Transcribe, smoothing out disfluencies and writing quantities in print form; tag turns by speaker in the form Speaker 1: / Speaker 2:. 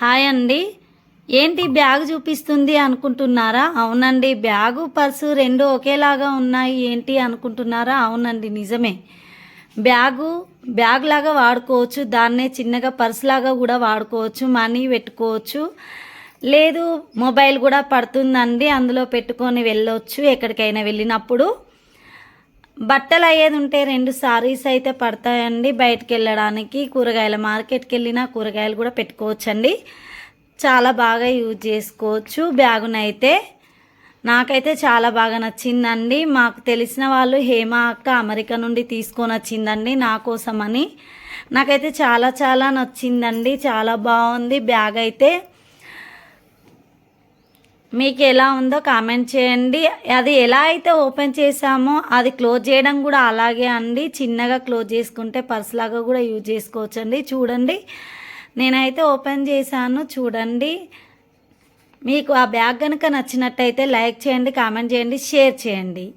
Speaker 1: Hi అండి. ఏంటి bag చూపిస్తుంది అనుకుంటున్నారా? అవునండి, బ్యాగు పర్సు రెండు ఒకేలాగా ఉన్నాయి ఏంటి అనుకుంటున్నారా? అవునండి, నిజమే. బ్యాగ్ లాగా వాడుకోవచ్చు, దాన్నే చిన్నగా పర్స్ లాగా కూడా వాడుకోవచ్చు, మనీ పెట్టుకోవచ్చు. లేదు, మొబైల్ కూడా పడుతుందండి, అందులో పెట్టుకొని వెళ్ళొచ్చు ఎక్కడికైనా వెళ్ళినప్పుడు. బట్టలు అయ్యేది ఉంటే 2 సారీస్ అయితే పడతాయండి. బయటికి వెళ్ళడానికి కూరగాయల మార్కెట్కి వెళ్ళినా కూరగాయలు కూడా పెట్టుకోవచ్చండి. చాలా బాగా యూజ్ చేసుకోవచ్చు బ్యాగునైతే. నాకైతే చాలా బాగా నచ్చిందండి. మాకు తెలిసిన వాళ్ళు హేమ అక్క అమెరికా నుండి తీసుకొని వచ్చిందండి నా కోసమని. నాకైతే చాలా చాలా నచ్చిందండి, చాలా బాగుంది బ్యాగ్ అయితే. మీకు ఎలా ఉందో కామెంట్ చేయండి. అది ఎలా అయితే ఓపెన్ చేసామో అది క్లోజ్ చేయడం కూడా అలాగే అండి. చిన్నగా క్లోజ్ చేసుకుంటే పర్స్ లాగా కూడా యూజ్ చేసుకోవచ్చండి. చూడండి, నేనైతే ఓపెన్ చేశాను చూడండి. మీకు ఆ బ్యాగ్ కనుక నచ్చినట్టయితే లైక్ చేయండి, కామెంట్ చేయండి, షేర్ చేయండి.